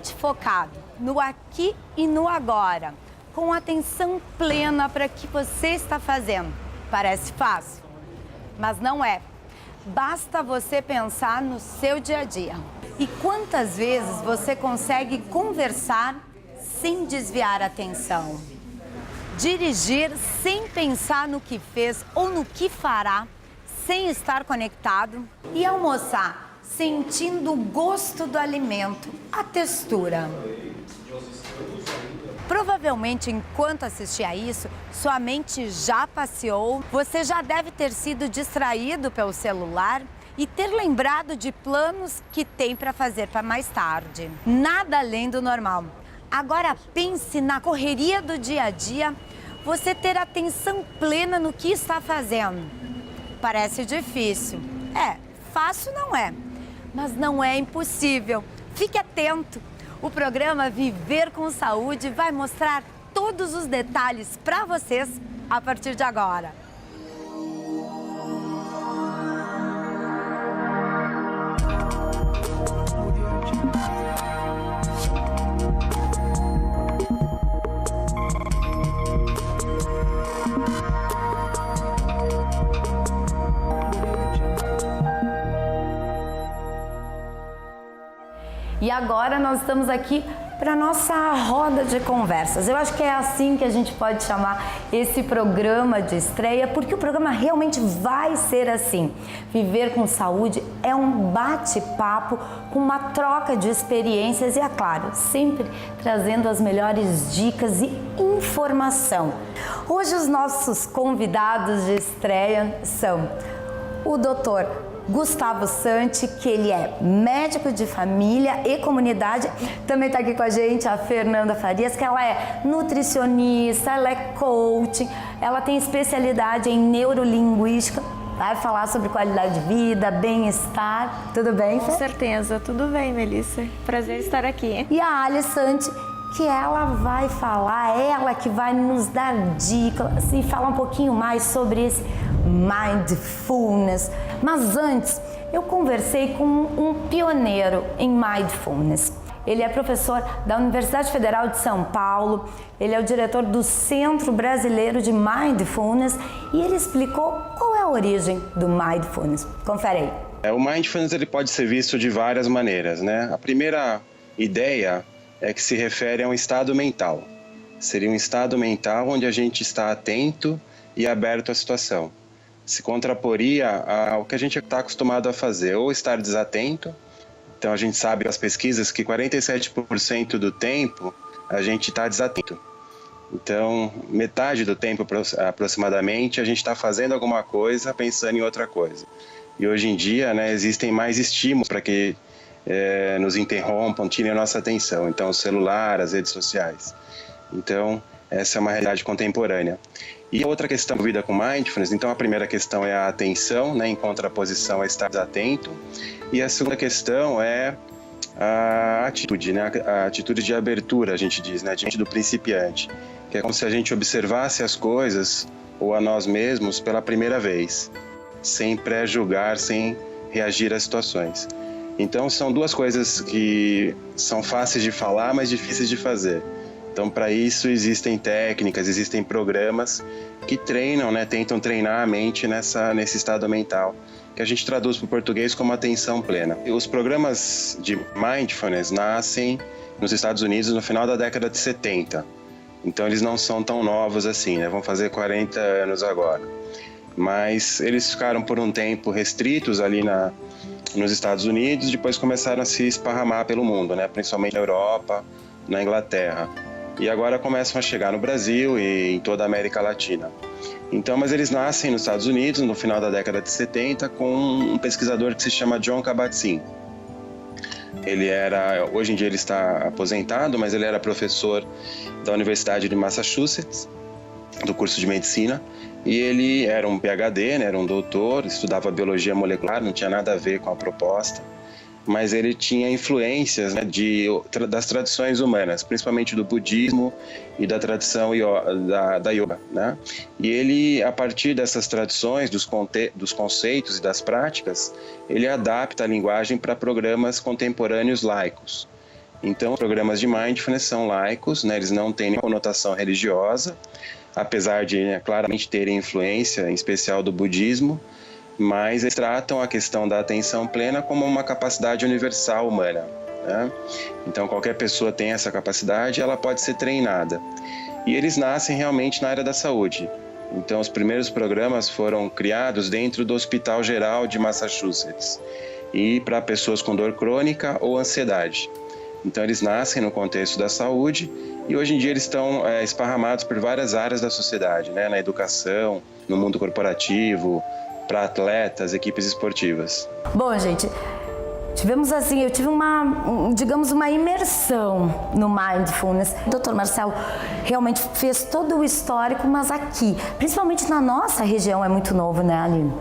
totalmente focado no aqui e no agora, com atenção plena para o que você está fazendo. Parece fácil, mas não é. Basta você pensar no seu dia a dia. E quantas vezes você consegue conversar sem desviar a atenção? Dirigir sem pensar no que fez ou no que fará, sem estar conectado? E almoçar sentindo o gosto do alimento, a textura? Provavelmente, enquanto assistia a isso, sua mente já passeou, você já deve ter sido distraído pelo celular e ter lembrado de planos que tem para fazer para mais tarde. Nada além do normal. Agora pense na correria do dia a dia, você ter atenção plena no que está fazendo. Parece difícil. Fácil não é, mas não é impossível. Fique atento. O programa Viver com Saúde vai mostrar todos os detalhes para vocês a partir de agora. E agora nós estamos aqui para nossa roda de conversas. Eu acho que é assim que a gente pode chamar esse programa de estreia, porque o programa realmente vai ser assim. Viver com Saúde é um bate-papo com uma troca de experiências e, é claro, sempre trazendo as melhores dicas e informação. Hoje os nossos convidados de estreia são o Dr. Gustavo Santi, que ele é médico de família e comunidade. Também está aqui com a gente a Fernanda Farias, que ela é nutricionista, ela é coach, ela tem especialidade em neurolinguística, vai falar sobre qualidade de vida, bem-estar. Tudo bem, Fê? Com certeza, tudo bem, Melissa. Prazer estar aqui. E a Alice Santi, que ela vai falar, ela que vai nos dar dicas e falar um pouquinho mais sobre esse Mindfulness. Mas antes, eu conversei com um pioneiro em Mindfulness. Ele é professor da Universidade Federal de São Paulo, ele é o diretor do Centro Brasileiro de Mindfulness e ele explicou qual é a origem do Mindfulness. Confere aí. O Mindfulness ele pode ser visto de várias maneiras, né? A primeira ideia é que se refere a um estado mental. Seria um estado mental onde a gente está atento e aberto à situação. Se contraporia ao que a gente está acostumado a fazer, ou estar desatento. Então a gente sabe das pesquisas que 47% do tempo a gente está desatento. Então metade do tempo aproximadamente a gente está fazendo alguma coisa pensando em outra coisa. E hoje em dia, né, existem mais estímulos para que nos interrompam, tirem a nossa atenção. Então o celular, as redes sociais. Então essa é uma realidade contemporânea. E a outra questão envolvida com Mindfulness, então a primeira questão é a atenção, né, em contraposição a estar atento. E a segunda questão é a atitude, né, a atitude de abertura, a gente diz, né, diante do principiante. Que é como se a gente observasse as coisas ou a nós mesmos pela primeira vez, sem pré-julgar, sem reagir às situações. Então são duas coisas que são fáceis de falar, mas difíceis de fazer. Então, para isso, existem técnicas, existem programas que treinam, né, tentam treinar a mente nesse estado mental, que a gente traduz para o português como atenção plena. E os programas de Mindfulness nascem nos Estados Unidos no final da década de 70. Então, eles não são tão novos assim, né, vão fazer 40 anos agora. Mas eles ficaram por um tempo restritos ali nos Estados Unidos, depois começaram a se esparramar pelo mundo, né, principalmente na Europa, na Inglaterra. E agora começam a chegar no Brasil e em toda a América Latina. Então, mas eles nascem nos Estados Unidos, no final da década de 70, com um pesquisador que se chama Jon Kabat-Zinn. Hoje em dia ele está aposentado, mas ele era professor da Universidade de Massachusetts, do curso de medicina, e ele era um PhD, né, era um doutor, estudava biologia molecular, não tinha nada a ver com a proposta. Mas ele tinha influências, né, das tradições humanas, principalmente do budismo e da tradição da yoga, né? E ele, a partir dessas tradições, dos conceitos e das práticas, ele adapta a linguagem para programas contemporâneos laicos. Então, os programas de Mindfulness são laicos, né? Eles não têm nenhuma conotação religiosa, apesar de, né, claramente terem influência, em especial do budismo, mas eles tratam a questão da atenção plena como uma capacidade universal humana, né? Então, qualquer pessoa tem essa capacidade, ela pode ser treinada. E eles nascem realmente na área da saúde. Então, os primeiros programas foram criados dentro do Hospital Geral de Massachusetts e para pessoas com dor crônica ou ansiedade. Então, eles nascem no contexto da saúde e hoje em dia eles estão esparramados por várias áreas da sociedade, né? Na educação, no mundo corporativo, para atletas, equipes esportivas. Bom, gente, eu tive uma imersão no Mindfulness. O Dr. Marcelo realmente fez todo o histórico, mas aqui, principalmente na nossa região, é muito novo, né, Aline?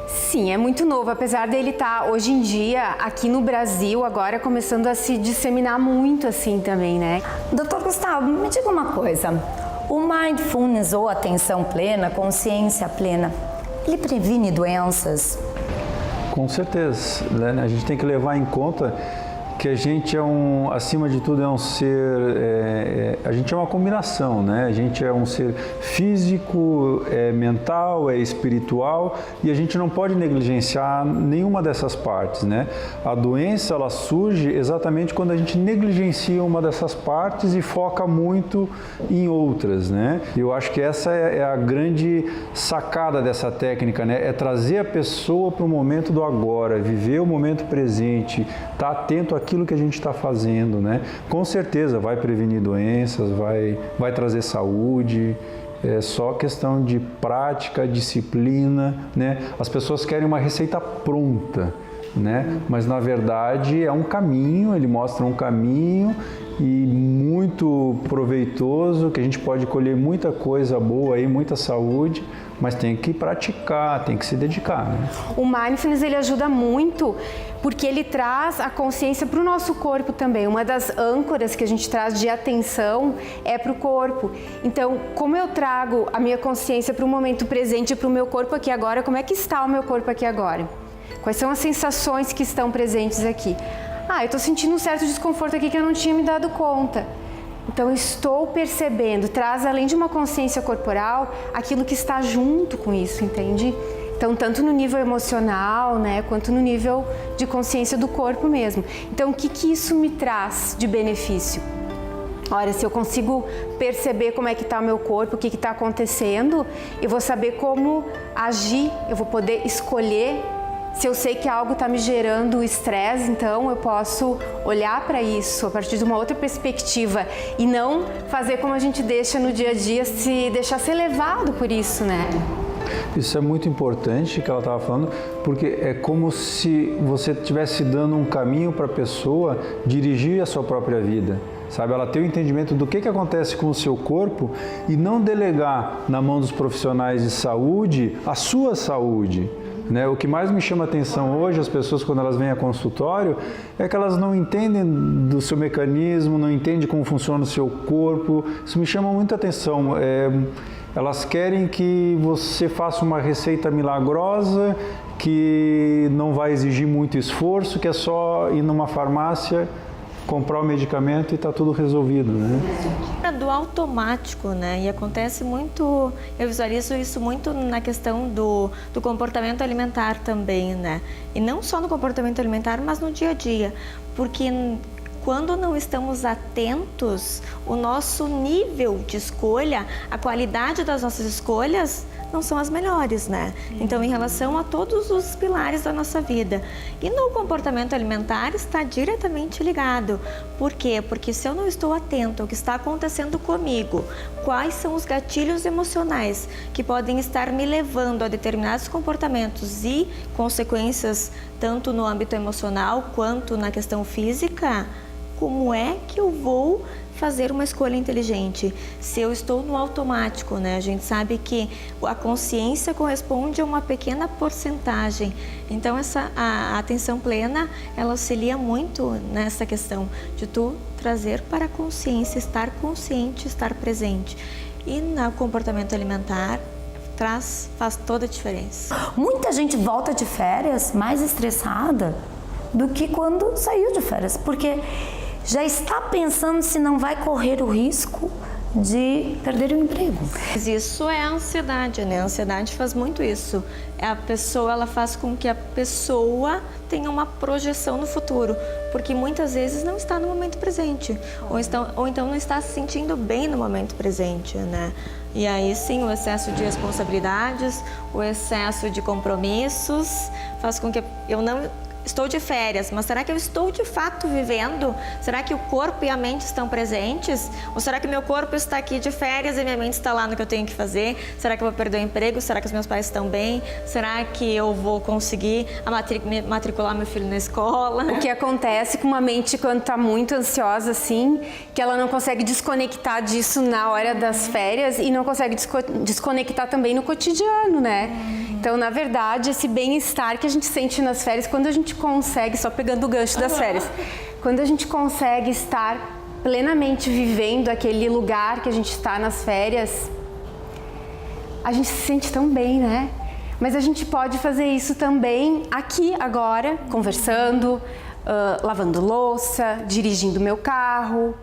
Sim, é muito novo, apesar dele estar hoje em dia aqui no Brasil, agora começando a se disseminar muito assim também, né? Doutor Gustavo, me diga uma coisa, o Mindfulness ou atenção plena, consciência plena, ele previne doenças? Com certeza, né? A gente tem que levar em conta que a gente acima de tudo é um ser, a gente é uma combinação, né? A gente é um ser físico, mental, espiritual e a gente não pode negligenciar nenhuma dessas partes, né? A doença, ela surge exatamente quando a gente negligencia uma dessas partes e foca muito em outras, né? Eu acho que essa é a grande sacada dessa técnica, né? É trazer a pessoa para o momento do agora, viver o momento presente, estar atento àquilo que a gente está fazendo, né? Com certeza vai prevenir doenças, vai trazer saúde, é só questão de prática, disciplina, né? As pessoas querem uma receita pronta, né? Mas na verdade é um caminho, ele mostra um caminho e muito proveitoso, que a gente pode colher muita coisa boa aí, muita saúde, mas tem que praticar, tem que se dedicar, né? O Mindfulness, ele ajuda muito porque ele traz a consciência para o nosso corpo também. Uma das âncoras que a gente traz de atenção é para o corpo. Então, como eu trago a minha consciência para o momento presente, para o meu corpo aqui agora, como é que está o meu corpo aqui agora? Quais são as sensações que estão presentes aqui? Eu estou sentindo um certo desconforto aqui que eu não tinha me dado conta. Então, estou percebendo, traz além de uma consciência corporal, aquilo que está junto com isso, entende? Então, tanto no nível emocional, né, quanto no nível de consciência do corpo mesmo. Então, o que isso me traz de benefício? Olha, se eu consigo perceber como é que está o meu corpo, o que está acontecendo, eu vou saber como agir, eu vou poder escolher. Se eu sei que algo está me gerando estresse, então eu posso olhar para isso a partir de uma outra perspectiva e não fazer como a gente deixa no dia a dia, se deixar ser levado por isso, né? Isso é muito importante que ela estava falando, porque é como se você estivesse dando um caminho para a pessoa dirigir a sua própria vida. Sabe, ela ter o entendimento do que acontece com o seu corpo e não delegar na mão dos profissionais de saúde a sua saúde. Né? O que mais me chama a atenção hoje, as pessoas quando elas vêm a consultório, é que elas não entendem do seu mecanismo, não entendem como funciona o seu corpo. Isso me chama muita atenção. Elas querem que você faça uma receita milagrosa, que não vai exigir muito esforço, que é só ir numa farmácia, comprar o medicamento e está tudo resolvido, né? É do automático, né? E acontece muito, eu visualizo isso muito na questão do comportamento alimentar também, né? E não só no comportamento alimentar, mas no dia a dia. Porque quando não estamos atentos, o nosso nível de escolha, a qualidade das nossas escolhas não são as melhores, né? Então, em relação a todos os pilares da nossa vida. E no comportamento alimentar está diretamente ligado. Por quê? Porque se eu não estou atento ao que está acontecendo comigo, quais são os gatilhos emocionais que podem estar me levando a determinados comportamentos e consequências tanto no âmbito emocional quanto na questão física, como é que eu vou fazer uma escolha inteligente? Se eu estou no automático, né? A gente sabe que a consciência corresponde a uma pequena porcentagem. Então, a atenção plena, ela auxilia muito nessa questão de tu trazer para a consciência, estar consciente, estar presente. E no comportamento alimentar, faz toda a diferença. Muita gente volta de férias mais estressada do que quando saiu de férias, porque já está pensando se não vai correr o risco de perder o emprego. Mas isso é a ansiedade, né? A ansiedade faz muito isso. A pessoa, ela faz com que a pessoa tenha uma projeção no futuro, porque muitas vezes não está no momento presente, ou então não está se sentindo bem no momento presente, né? E aí sim, o excesso de responsabilidades, o excesso de compromissos faz com que eu não estou de férias, mas será que eu estou de fato vivendo? Será que o corpo e a mente estão presentes? Ou será que meu corpo está aqui de férias e minha mente está lá no que eu tenho que fazer? Será que eu vou perder o emprego? Será que os meus pais estão bem? Será que eu vou conseguir matricular meu filho na escola? O que acontece com uma mente quando está muito ansiosa, assim, que ela não consegue desconectar disso na hora das férias e não consegue desconectar também no cotidiano, né? Então, na verdade, esse bem-estar que a gente sente nas férias, quando a gente consegue, só pegando o gancho das férias, quando a gente consegue estar plenamente vivendo aquele lugar que a gente está nas férias, a gente se sente tão bem, né? Mas a gente pode fazer isso também aqui, agora, conversando, lavando louça, dirigindo meu carro,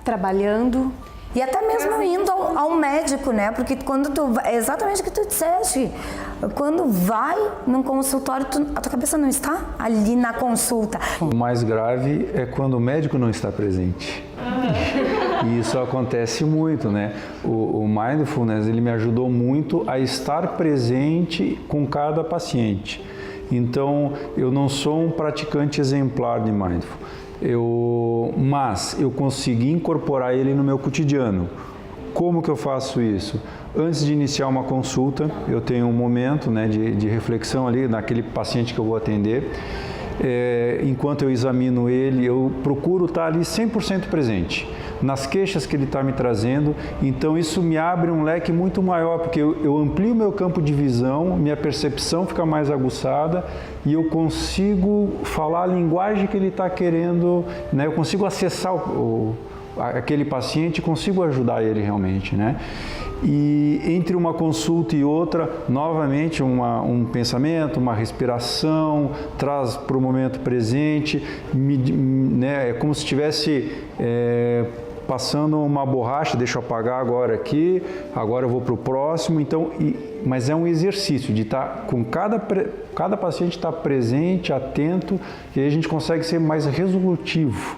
trabalhando. E até mesmo indo ao médico, né? Porque quando é exatamente o que tu disseste, quando vai num consultório, a tua cabeça não está ali na consulta. O mais grave é quando o médico não está presente. E isso acontece muito, né? O Mindfulness, ele me ajudou muito a estar presente com cada paciente. Então, eu não sou um praticante exemplar de Mindfulness. Mas eu consegui incorporar ele no meu cotidiano. Como que eu faço isso? Antes de iniciar uma consulta, eu tenho um momento, né, de reflexão ali naquele paciente que eu vou atender. Enquanto eu examino ele, eu procuro estar ali 100% presente nas queixas que ele está me trazendo. Então isso me abre um leque muito maior, porque eu amplio meu campo de visão, minha percepção fica mais aguçada e eu consigo falar a linguagem que ele está querendo, né? Eu consigo acessar aquele paciente e consigo ajudar ele realmente, né? E entre uma consulta e outra, novamente um pensamento, uma respiração, traz para o momento presente, né? É como se estivesse passando uma borracha, deixa eu apagar agora aqui, agora eu vou para o próximo. Então, mas é um exercício de estar com cada paciente estar presente, atento, e aí a gente consegue ser mais resolutivo,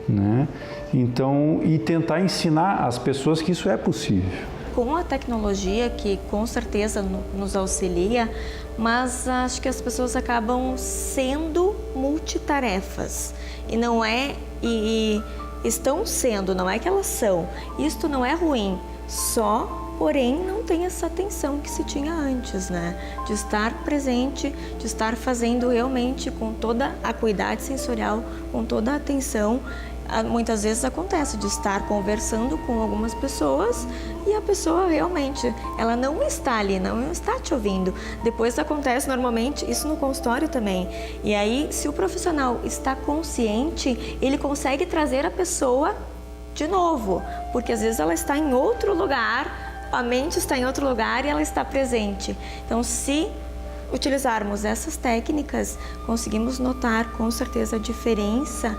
né? Então, e tentar ensinar as pessoas que isso é possível. Com a tecnologia, que com certeza nos auxilia, mas acho que as pessoas acabam sendo multitarefas. E não é... estão sendo, não é que elas são. Isto não é ruim, porém não tem essa atenção que se tinha antes, né? De estar presente, de estar fazendo realmente com toda a acuidade sensorial, com toda a atenção. Muitas vezes acontece de estar conversando com algumas pessoas e a pessoa realmente, ela não está ali, não está te ouvindo. Depois acontece normalmente isso no consultório também. E aí, se o profissional está consciente, ele consegue trazer a pessoa de novo, porque às vezes ela está em outro lugar, a mente está em outro lugar e ela está presente. Então, se utilizarmos essas técnicas, conseguimos notar com certeza a diferença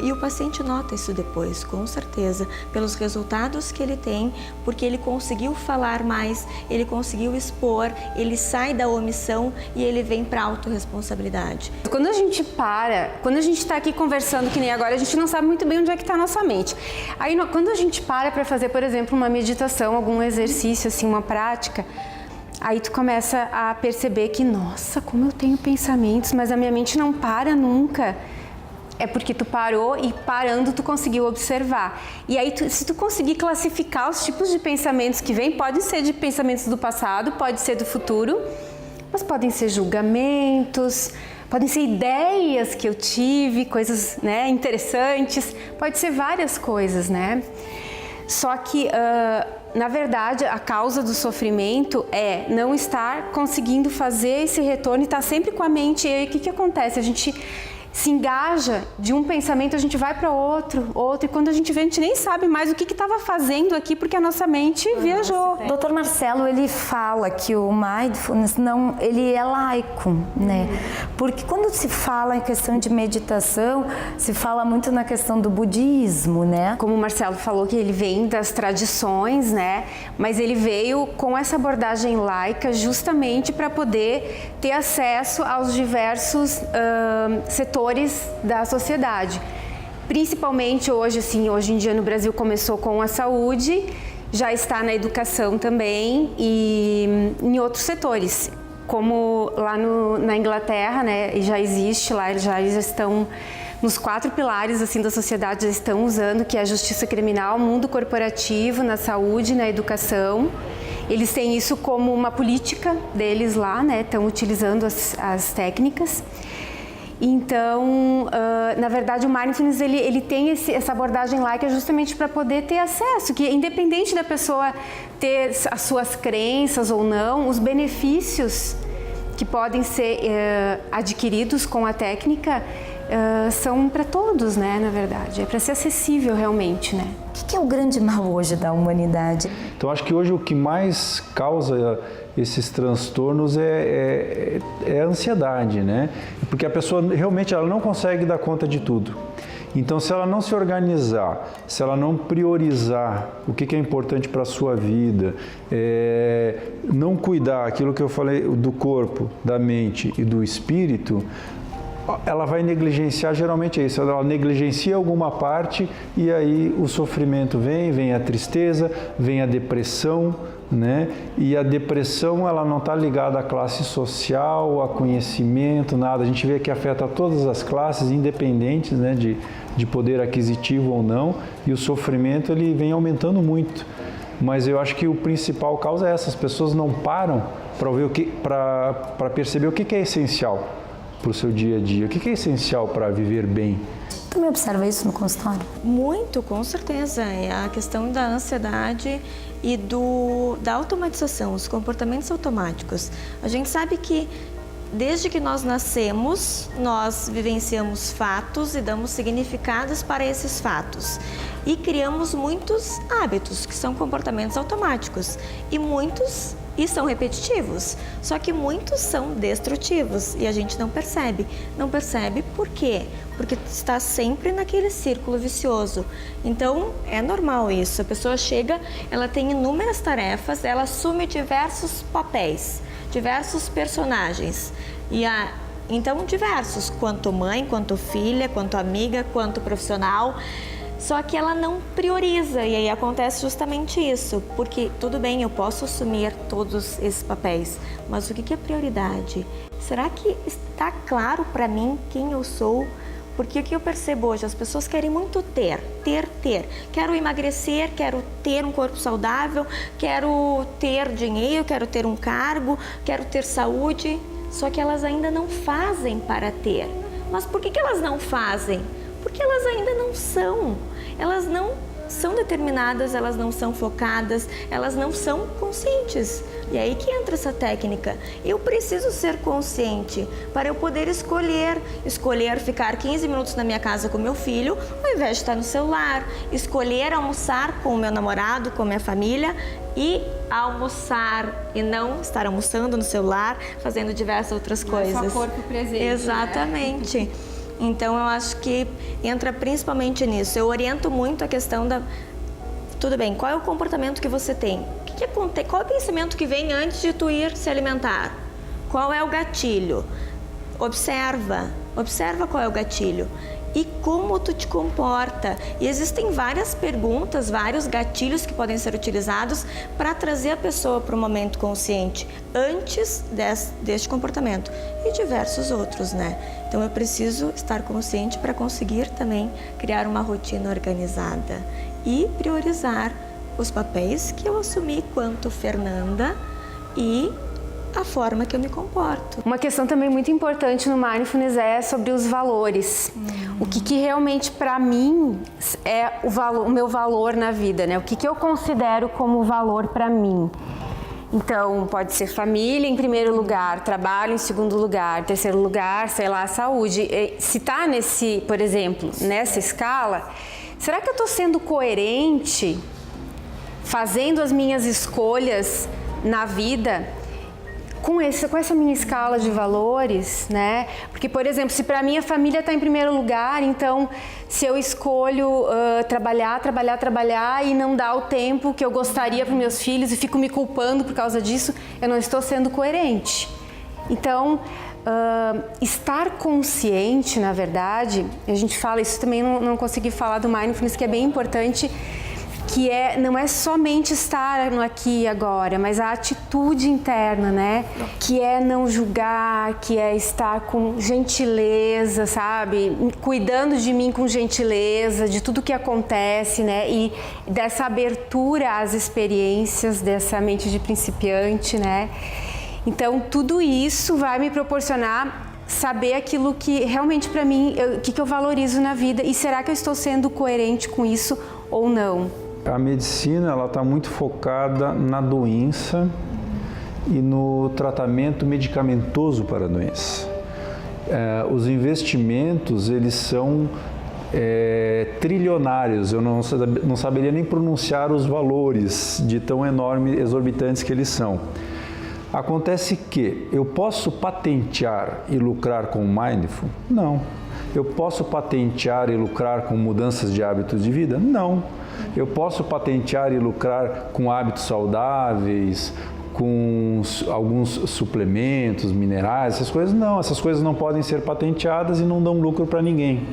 e o paciente nota isso depois, com certeza, pelos resultados que ele tem, porque ele conseguiu falar mais, ele conseguiu expor, ele sai da omissão e ele vem para a autorresponsabilidade. Quando a gente está aqui conversando, que nem agora, a gente não sabe muito bem onde é que está a nossa mente. Aí, quando a gente para fazer, por exemplo, uma meditação, algum exercício, assim, uma prática, aí tu começa a perceber que, nossa, como eu tenho pensamentos, mas a minha mente não para nunca. É porque tu parou e parando tu conseguiu observar. E aí, se tu conseguir classificar os tipos de pensamentos que vêm, pode ser de pensamentos do passado, pode ser do futuro, mas podem ser julgamentos, podem ser ideias que eu tive, coisas, né, interessantes, pode ser várias coisas, né? Só que, na verdade, a causa do sofrimento é não estar conseguindo fazer esse retorno e estar sempre com a mente. E aí, o que acontece? A gente se engaja de um pensamento, a gente vai para outro, e quando a gente vê, a gente nem sabe mais o que estava fazendo aqui, porque a nossa mente viajou. O Dr. Marcelo, ele fala que o mindfulness ele é laico, né? Porque quando se fala em questão de meditação, se fala muito na questão do budismo, né? Como o Marcelo falou, que ele vem das tradições, né? Mas ele veio com essa abordagem laica justamente para poder ter acesso aos diversos setores da sociedade. Principalmente hoje, assim, hoje em dia no Brasil começou com a saúde, já está na educação também e em outros setores, como lá na Inglaterra, né, já existe lá, já estão nos 4 pilares assim da sociedade, já estão usando, que é a justiça criminal, mundo corporativo, na saúde, na educação. Eles têm isso como uma política deles lá, né, estão utilizando as técnicas. Então, na verdade, o Mindfulness ele tem essa abordagem laica justamente para poder ter acesso, que independente da pessoa ter as suas crenças ou não, os benefícios que podem ser adquiridos com a técnica são para todos, né, na verdade. É para ser acessível realmente, né. O que é o grande mal hoje da humanidade? Então, acho que hoje o que mais causa esses transtornos é a ansiedade, né? Porque a pessoa realmente ela não consegue dar conta de tudo. Então, se ela não se organizar, se ela não priorizar o que é importante para a sua vida, não cuidar aquilo que eu falei do corpo, da mente e do espírito, ela vai negligenciar, geralmente é isso, ela negligencia alguma parte e aí o sofrimento vem a tristeza, vem a depressão, né? E a depressão ela não está ligada à classe social, a conhecimento, nada. A gente vê que afeta todas as classes, independentes, né, de poder aquisitivo ou não, e o sofrimento ele vem aumentando muito. Mas eu acho que o principal causa é essa, as pessoas não param para ver para perceber o que é essencial para o seu dia a dia, o que é essencial para viver bem. Também observa isso no consultório? Muito, com certeza. É a questão da ansiedade e da automatização, os comportamentos automáticos. A gente sabe que desde que nós nascemos, nós vivenciamos fatos e damos significados para esses fatos. E criamos muitos hábitos, que são comportamentos automáticos. E são repetitivos, só que muitos são destrutivos e a gente não percebe. Não percebe por quê? Porque está sempre naquele círculo vicioso. Então, é normal isso. A pessoa chega, ela tem inúmeras tarefas, ela assume diversos papéis, diversos personagens. Então, diversos, quanto mãe, quanto filha, quanto amiga, quanto profissional. Só que ela não prioriza e aí acontece justamente isso, porque tudo bem, eu posso assumir todos esses papéis, mas o que é prioridade? Será que está claro para mim quem eu sou? Porque o que eu percebo hoje, as pessoas querem muito ter. Quero emagrecer, quero ter um corpo saudável, quero ter dinheiro, quero ter um cargo, quero ter saúde, só que elas ainda não fazem para ter. Mas por que elas não fazem? Porque elas ainda não são. Elas não são determinadas, elas não são focadas, elas não são conscientes. E aí que entra essa técnica. Eu preciso ser consciente para eu poder escolher ficar 15 minutos na minha casa com meu filho, ao invés de estar no celular, escolher almoçar com o meu namorado, com a minha família e almoçar e não estar almoçando no celular, fazendo diversas outras coisas. Só corpo presente. Exatamente. Né? Então, eu acho que entra principalmente nisso. Eu oriento muito a questão da... Tudo bem, qual é o comportamento que você tem? O que acontece? Qual é o pensamento que vem antes de tu ir se alimentar? Qual é o gatilho? Observa qual é o gatilho. E como tu te comporta. E existem várias perguntas, vários gatilhos que podem ser utilizados para trazer a pessoa para o momento consciente antes deste comportamento e diversos outros, né? Então eu preciso estar consciente para conseguir também criar uma rotina organizada e priorizar os papéis que eu assumi quanto Fernanda e a forma que eu me comporto. Uma questão também muito importante no Mindfulness é sobre os valores. O que realmente para mim é o meu valor na vida, né? O que eu considero como valor para mim. Então, pode ser família em primeiro lugar, trabalho em segundo lugar, terceiro lugar, sei lá, saúde. Se está nesse, por exemplo, nessa escala, será que eu estou sendo coerente, fazendo as minhas escolhas na vida com essa minha escala de valores, né? Porque, por exemplo, se para mim a família está em primeiro lugar, então se eu escolho trabalhar e não dar o tempo que eu gostaria para os meus filhos e fico me culpando por causa disso, eu não estou sendo coerente. Então, estar consciente, na verdade, a gente fala, isso também não consegui falar do Mindfulness, que é bem importante, que não é somente estar no aqui e agora, mas a atitude interna, né? Que é não julgar, que é estar com gentileza, sabe? Cuidando de mim com gentileza, de tudo que acontece, né? E dessa abertura às experiências, dessa mente de principiante, né? Então, tudo isso vai me proporcionar saber aquilo que realmente para mim, o que eu valorizo na vida e será que eu estou sendo coerente com isso ou não? A medicina ela está muito focada na doença e no tratamento medicamentoso para a doença. Os investimentos eles são trilionários, eu não saberia nem pronunciar os valores de tão enormes, exorbitantes que eles são. Acontece que eu posso patentear e lucrar com o Mindful? Não. Eu posso patentear e lucrar com mudanças de hábitos de vida? Não. Eu posso patentear e lucrar com hábitos saudáveis, com alguns suplementos, minerais, essas coisas? Não, essas coisas não podem ser patenteadas e não dão lucro para ninguém.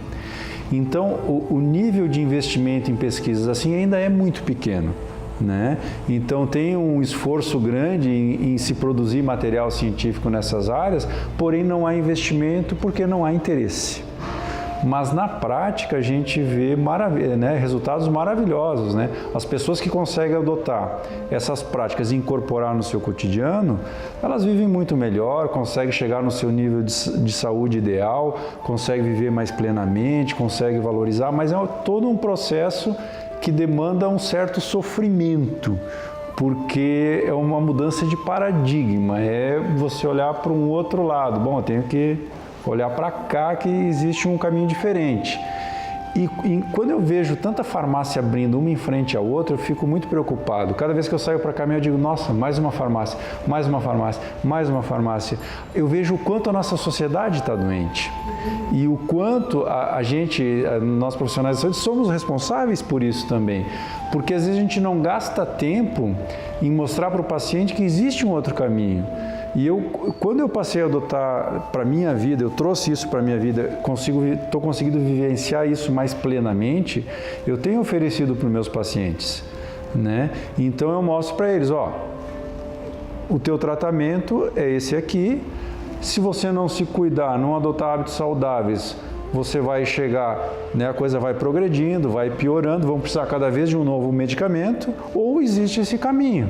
Então, o nível de investimento em pesquisas assim ainda é muito pequeno, né? Então, tem um esforço grande em se produzir material científico nessas áreas, porém não há investimento porque não há interesse. Mas na prática a gente vê resultados maravilhosos, né? As pessoas que conseguem adotar essas práticas e incorporar no seu cotidiano, elas vivem muito melhor, conseguem chegar no seu nível de saúde ideal, conseguem viver mais plenamente, conseguem valorizar, mas é todo um processo que demanda um certo sofrimento, porque é uma mudança de paradigma, é você olhar para um outro lado. Bom, eu tenho que olhar para cá que existe um caminho diferente. E quando eu vejo tanta farmácia abrindo uma em frente à outra, eu fico muito preocupado. Cada vez que eu saio para caminhar, eu digo, nossa, mais uma farmácia, mais uma farmácia, mais uma farmácia. Eu vejo o quanto a nossa sociedade está doente. E o quanto nós profissionais de saúde, somos responsáveis por isso também. Porque às vezes a gente não gasta tempo em mostrar para o paciente que existe um outro caminho. E quando eu passei a adotar para a minha vida, eu trouxe isso para a minha vida, estou conseguindo vivenciar isso mais plenamente, eu tenho oferecido para os meus pacientes, né? Então eu mostro para eles, o teu tratamento é esse aqui, se você não se cuidar, não adotar hábitos saudáveis, você vai chegar, né, a coisa vai progredindo, vai piorando, vão precisar cada vez de um novo medicamento, ou existe esse caminho.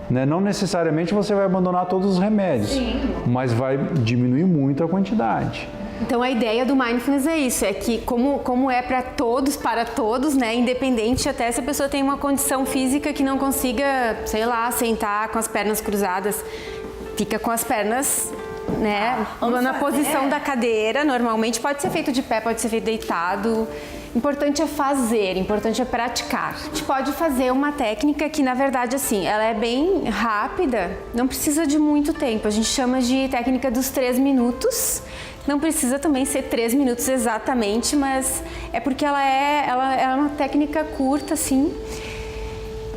Não necessariamente você vai abandonar todos os remédios, sim, mas vai diminuir muito a quantidade. Então a ideia do Mindfulness é isso, é que como é para todos, né, independente até se a pessoa tem uma condição física que não consiga, sei lá, sentar com as pernas cruzadas, fica com as pernas, né, na posição da cadeira, normalmente pode ser feito de pé, pode ser feito deitado. Importante é fazer, importante é praticar. A gente pode fazer uma técnica que, na verdade, assim, ela é bem rápida, não precisa de muito tempo. A gente chama de técnica dos 3 minutos. Não precisa também ser 3 minutos exatamente, mas é porque ela é uma técnica curta, assim.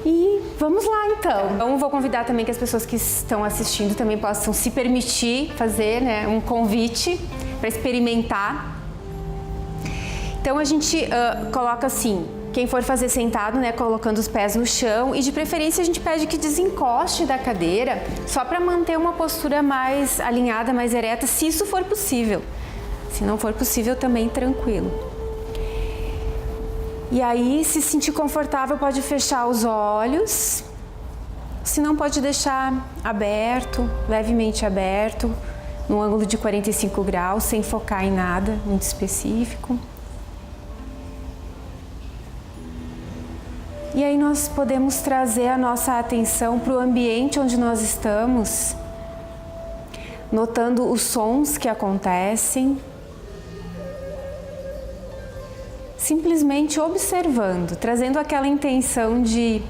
E vamos lá, então. Então, vou convidar também que as pessoas que estão assistindo também possam se permitir fazer, né, um convite para experimentar. Então a gente coloca assim, quem for fazer sentado, né, colocando os pés no chão, e de preferência a gente pede que desencoste da cadeira, só para manter uma postura mais alinhada, mais ereta, se isso for possível. Se não for possível, também tranquilo. E aí, se sentir confortável, pode fechar os olhos, se não pode deixar aberto, levemente aberto, no ângulo de 45 graus, sem focar em nada muito específico. E aí nós podemos trazer a nossa atenção para o ambiente onde nós estamos, notando os sons que acontecem, simplesmente observando, trazendo aquela intenção de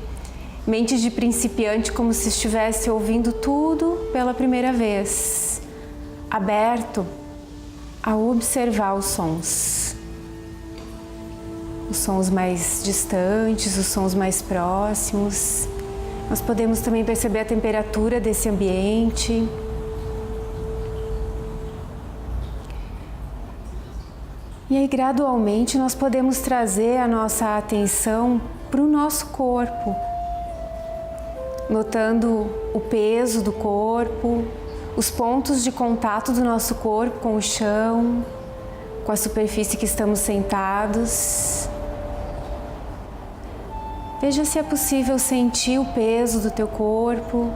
mente de principiante, como se estivesse ouvindo tudo pela primeira vez, aberto a observar os sons mais distantes, os sons mais próximos. Nós podemos também perceber a temperatura desse ambiente. E aí, gradualmente, nós podemos trazer a nossa atenção para o nosso corpo, notando o peso do corpo, os pontos de contato do nosso corpo com o chão, com a superfície que estamos sentados. Veja se é possível sentir o peso do teu corpo,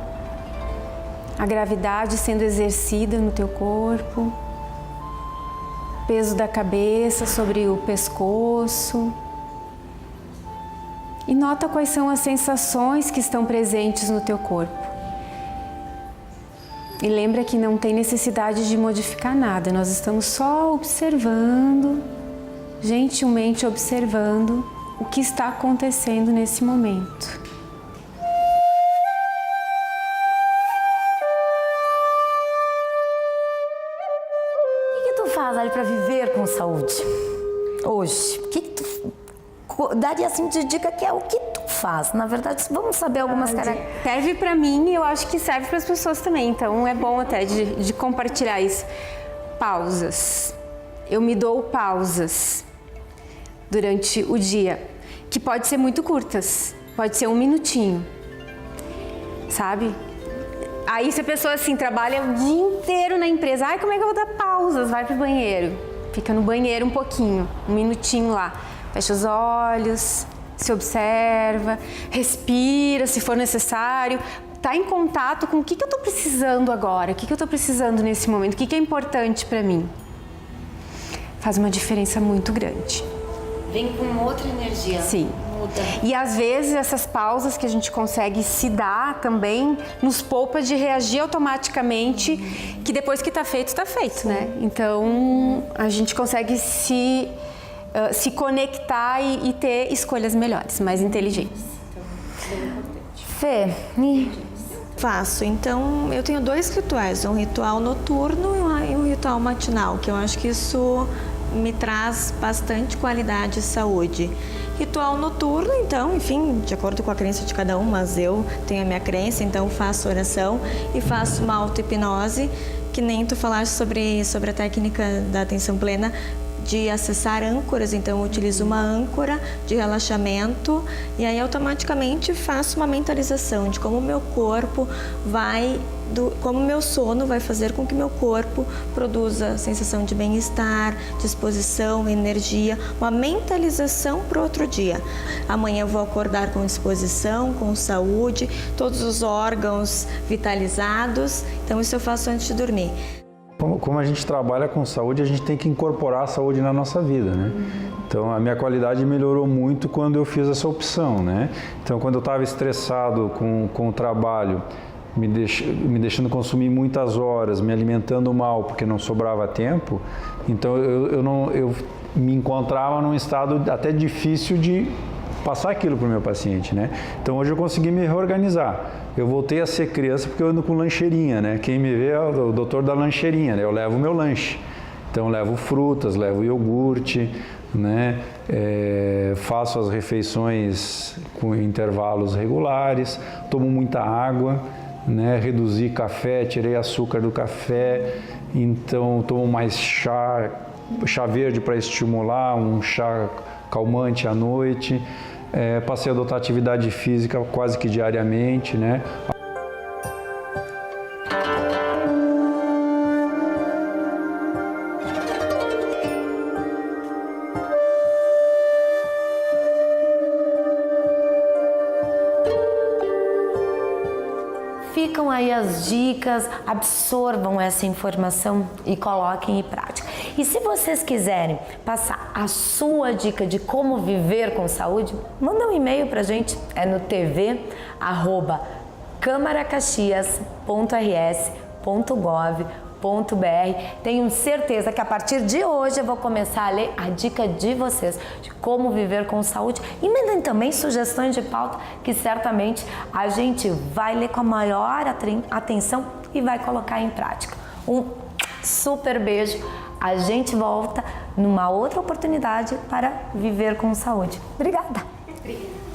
a gravidade sendo exercida no teu corpo. Peso da cabeça sobre o pescoço. E nota quais são as sensações que estão presentes no teu corpo. E lembra que não tem necessidade de modificar nada, nós estamos só observando, gentilmente observando o que está acontecendo nesse momento. Para viver com saúde hoje? O que tu daria assim de dica que é o que tu faz? Na verdade, vamos saber algumas características. Serve para mim e eu acho que serve para as pessoas também, então é bom até de compartilhar isso. Pausas. Eu me dou pausas durante o dia, que pode ser muito curtas, pode ser 1 minutinho, sabe? Aí se a pessoa assim trabalha o dia inteiro na empresa, ai, como é que eu vou dar pausas? Vai pro banheiro, fica no banheiro um pouquinho, 1 minutinho lá, fecha os olhos, se observa, respira se for necessário, tá em contato com o que eu tô precisando agora, o que eu tô precisando nesse momento, o que é importante para mim. Faz uma diferença muito grande. Vem com outra energia. Sim. E às vezes essas pausas que a gente consegue se dar também nos poupa de reagir automaticamente, que depois que está feito, né? Então a gente consegue se conectar e ter escolhas melhores, mais inteligentes. Fê, Faço. Então, eu tenho 2 rituais, um ritual noturno e um ritual matinal, que eu acho que isso me traz bastante qualidade e saúde. Ritual noturno, então, enfim, de acordo com a crença de cada um, mas eu tenho a minha crença, então faço oração e faço uma auto-hipnose, que nem tu falaste sobre a técnica da atenção plena, de acessar âncoras, então eu utilizo uma âncora de relaxamento e aí automaticamente faço uma mentalização de como o meu corpo como o meu sono vai fazer com que meu corpo produza sensação de bem-estar, disposição, energia, uma mentalização para o outro dia. Amanhã eu vou acordar com disposição, com saúde, todos os órgãos vitalizados, então isso eu faço antes de dormir. Como a gente trabalha com saúde, a gente tem que incorporar a saúde na nossa vida, né? Então, a minha qualidade melhorou muito quando eu fiz essa opção, né? Então, quando eu estava estressado com o trabalho, me deixando consumir muitas horas, me alimentando mal porque não sobrava tempo, então eu me encontrava num estado até difícil de passar aquilo para o meu paciente, né? Então, hoje eu consegui me reorganizar. Eu voltei a ser criança porque eu ando com lancheirinha, né? Quem me vê é o doutor da lancheirinha, né? Eu levo o meu lanche. Então, eu levo frutas, levo iogurte, né? Faço as refeições com intervalos regulares, tomo muita água, né? Reduzi café, tirei açúcar do café, então tomo mais chá verde para estimular, um chá calmante à noite. Passei a adotar atividade física quase que diariamente, né? fica Sigam aí as dicas, absorvam essa informação e coloquem em prática. E se vocês quiserem passar a sua dica de como viver com saúde, manda um e-mail pra gente, é no tv@camaracaxias.rs.gov.br. Tenho certeza que a partir de hoje eu vou começar a ler a dica de vocês de como viver com saúde e mandem também sugestões de pauta que certamente a gente vai ler com a maior atenção e vai colocar em prática. Um super beijo, a gente volta numa outra oportunidade para viver com saúde. Obrigada!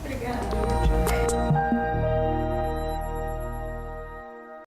Obrigada!